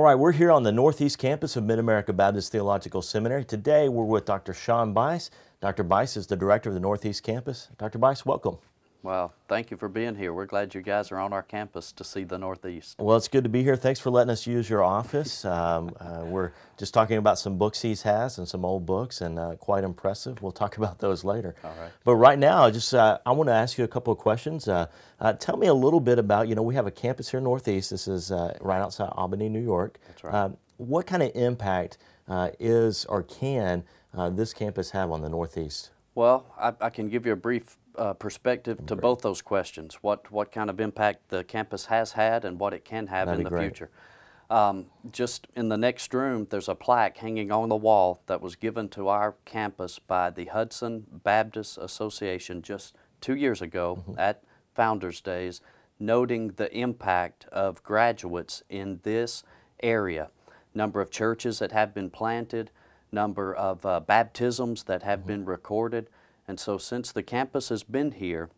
right, we're here on the Northeast campus of Mid-America Baptist Theological Seminary. Today we're with Dr. Shawn Buice. Dr. Buice is the director of the Northeast campus. Dr. Buice, welcome. Well, thank you for being here. We're glad you guys are on our campus to see the Northeast. Well, it's good to be here. Thanks for letting us use your office. We're just talking about some books he has and some old books, and quite impressive. We'll talk about those later. All right. But right now, I want to ask you a couple of questions. Tell me a little bit about, we have a campus here in Northeast. This is right outside Albany, New York. That's right. What kind of impact is or can this campus have on the Northeast? Well, I can give you a brief perspective to both those questions. What kind of impact the campus has had and what it can have in the future. Just in the next room, there's a plaque hanging on the wall that was given to our campus by the Hudson Baptist Association just 2 years ago at Founders Days, noting the impact of graduates in this area. Number of churches that have been planted, number of baptisms that have been recorded. And so since the campus has been here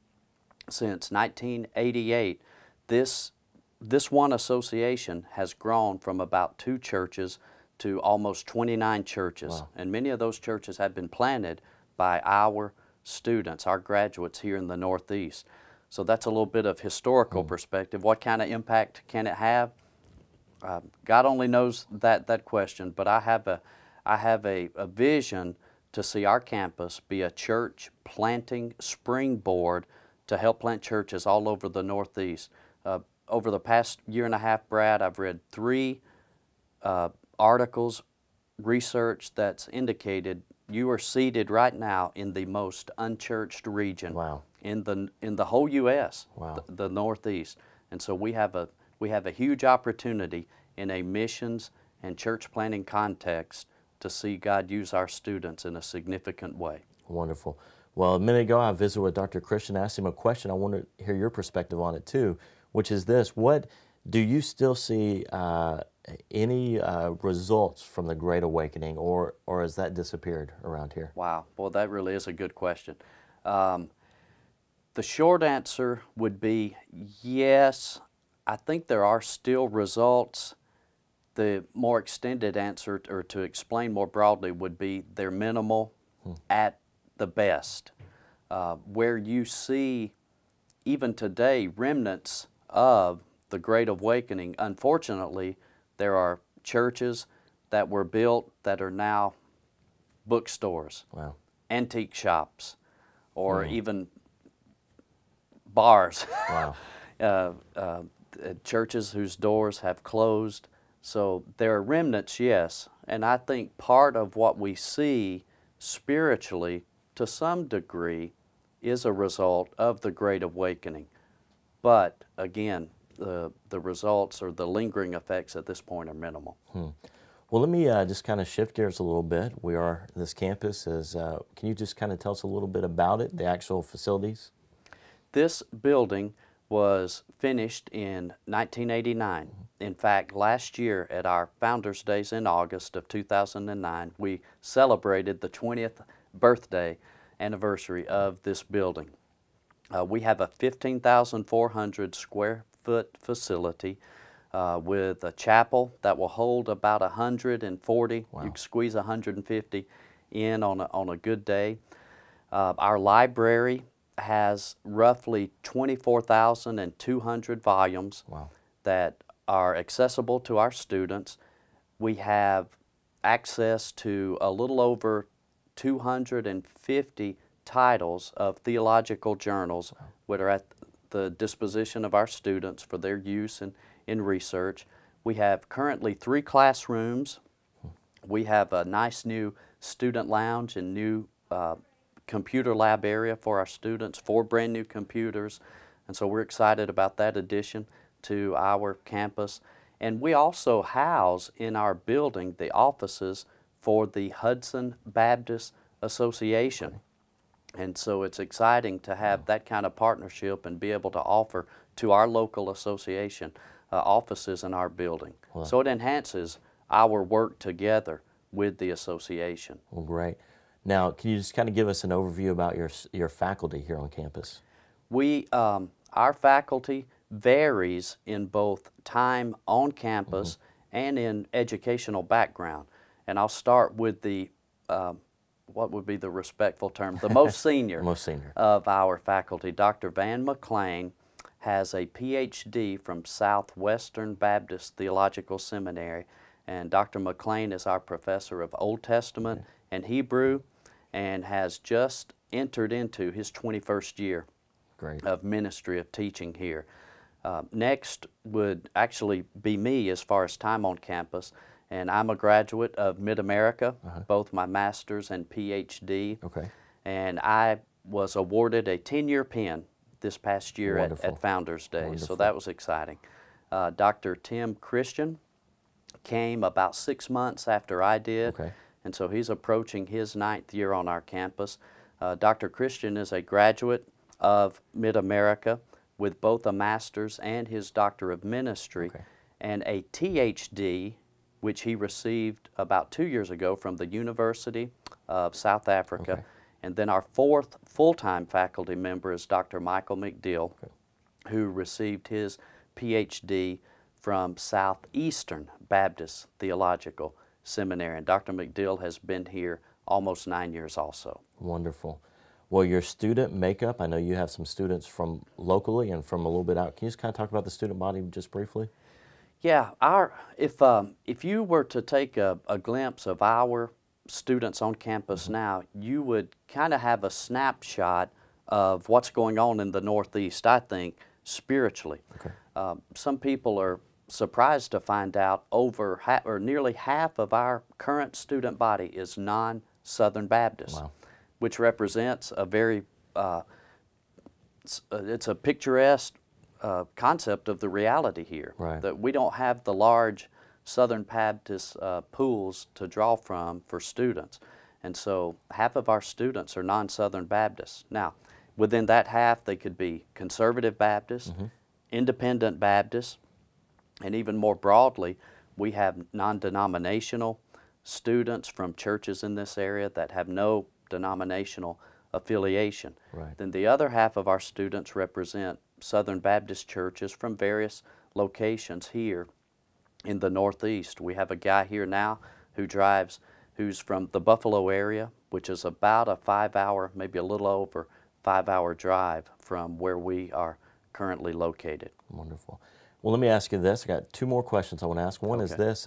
since 1988, this one association has grown from about 2 churches to almost 29 churches. Wow. And many of those churches have been planted by our students, our graduates here in the Northeast. So that's a little bit of historical perspective. What kind of impact can it have? God only knows that question, but I have a vision to see our campus be a church planting springboard to help plant churches all over the Northeast. Over the past year and a half, Brad, I've read 3 articles, research that's indicated you are seated right now in the most unchurched region. Wow. In the whole U.S., wow. the Northeast. And so we have a huge opportunity in a missions and church planting context to see God use our students in a significant way. Wonderful. Well, a minute ago I visited with Dr. Christian, asked him a question. I want to hear your perspective on it too, which is this: what do you still see any results from the Great Awakening, or has that disappeared around here? Wow, well, that really is a good question. The short answer would be yes. I think there are still results. The more extended answer, or to explain more broadly, would be they're minimal at the best. Where you see, even today, remnants of the Great Awakening, unfortunately, there are churches that were built that are now bookstores, wow. antique shops, or even bars. Wow. Churches whose doors have closed. So there are remnants, yes, and I think part of what we see spiritually, to some degree, is a result of the Great Awakening. But again, the results or the lingering effects at this point are minimal. Well, let me just kind of shift gears a little bit. This campus is, can you just kind of tell us a little bit about it, the actual facilities? This building was finished in 1989. In fact, last year at our Founders Days in August of 2009, we celebrated the 20th birthday anniversary of this building. We have a 15,400 square foot facility with a chapel that will hold about 140. Wow. You can squeeze 150 in on a good day. Our library has roughly 24,200 volumes. Wow. That are accessible to our students. We have access to a little over 250 titles of theological journals that are at the disposition of our students for their use in research. We have currently 3 classrooms. We have a nice new student lounge and new computer lab area for our students, 4 brand new computers, and so we're excited about that addition to our campus. And we also house in our building the offices for the Hudson Baptist Association. And so it's exciting to have that kind of partnership and be able to offer to our local association offices in our building. Wow. So it enhances our work together with the association. Well, great. Now, can you just kind of give us an overview about your faculty here on campus? Our faculty varies in both time on campus and in educational background. And I'll start with the, what would be the respectful term, the most senior, Most senior of our faculty. Dr. Van McLean has a PhD from Southwestern Baptist Theological Seminary, and Dr. McLean is our professor of Old Testament and Hebrew, and has just entered into his 21st year of ministry of teaching here. Next would actually be me as far as time on campus, and I'm a graduate of Mid-America, both my master's and PhD, and I was awarded a 10-year pin this past year at Founders Day, so that was exciting. Dr. Tim Christian came about 6 months after I did, and so he's approaching his 9th year on our campus. Dr. Christian is a graduate of Mid-America with both a master's and his doctor of ministry, and a THD, which he received about 2 years ago from the University of South Africa. And then our 4th full-time faculty member is Dr. Michael McDill, who received his PhD from Southeastern Baptist Theological Seminary. And Dr. McDill has been here almost 9 years also. Wonderful. Well, your student makeup, I know you have some students from locally and from a little bit out. Can you just kind of talk about the student body just briefly? Yeah, if you were to take a glimpse of our students on campus now, you would kind of have a snapshot of what's going on in the Northeast, I think, spiritually. Some people are surprised to find out nearly half of our current student body is non-Southern Baptist, which represents a very, it's a picturesque concept of the reality here, that we don't have the large Southern Baptist pools to draw from for students. And so half of our students are non-Southern Baptists. Now, within that half, they could be conservative Baptists, independent Baptists, and even more broadly, we have non-denominational students from churches in this area that have no denominational affiliation. Then the other half of our students represent Southern Baptist churches from various locations here in the Northeast. We have a guy here now who's from the Buffalo area, which is about a 5-hour, maybe a little over 5-hour drive from where we are currently located. Wonderful. Well, let me ask you this. I got 2 more questions I want to ask. One is this,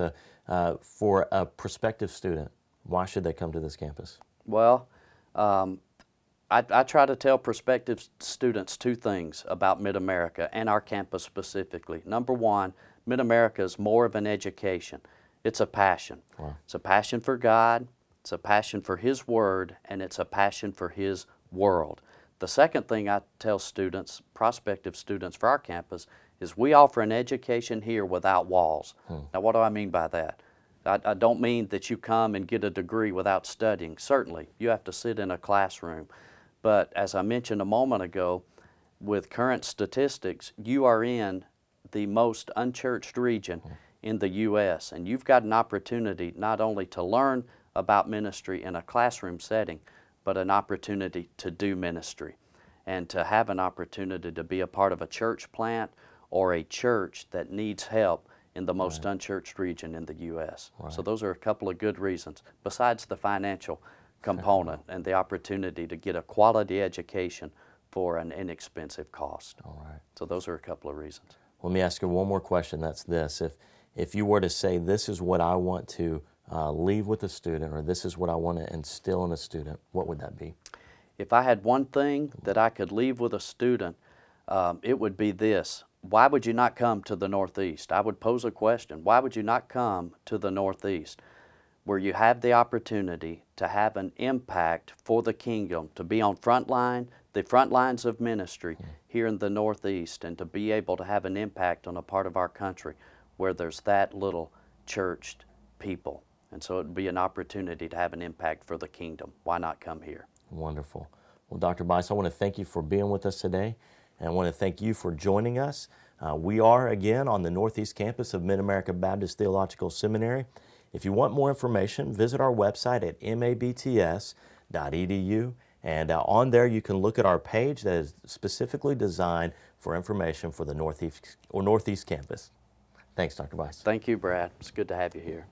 for a prospective student, why should they come to this campus? Well, I try to tell prospective students 2 things about Mid-America and our campus specifically. Number one, Mid-America is more of an education. It's a passion. It's a passion for God, it's a passion for His Word, and it's a passion for His world. The second thing I tell students, prospective students for our campus, is we offer an education here without walls. Now, what do I mean by that? I don't mean that you come and get a degree without studying. Certainly, you have to sit in a classroom. But as I mentioned a moment ago, with current statistics, you are in the most unchurched region in the U.S., and you've got an opportunity not only to learn about ministry in a classroom setting, but an opportunity to do ministry and to have an opportunity to be a part of a church plant or a church that needs help in the most unchurched region in the U.S. So those are a couple of good reasons, besides the financial component and the opportunity to get a quality education for an inexpensive cost. So those are a couple of reasons. Let me ask you one more question. That's this. If you were to say, this is what I want to leave with a student, or this is what I want to instill in a student, what would that be? If I had one thing that I could leave with a student, it would be this. Why would you not come to the Northeast? I would pose a question. Why would you not come to the Northeast, where you have the opportunity to have an impact for the kingdom, to be on the front lines of ministry here in the Northeast, and to be able to have an impact on a part of our country where there's that little churched people. And so it would be an opportunity to have an impact for the kingdom. Why not come here? Wonderful. Well, Dr. Buice, I want to thank you for being with us today, and I want to thank you for joining us. We are, again, on the Northeast campus of Mid-America Baptist Theological Seminary. If you want more information, visit our website at mabts.edu, and on there you can look at our page that is specifically designed for information for the Northeast campus. Thanks, Dr. Buice. Thank you, Brad. It's good to have you here.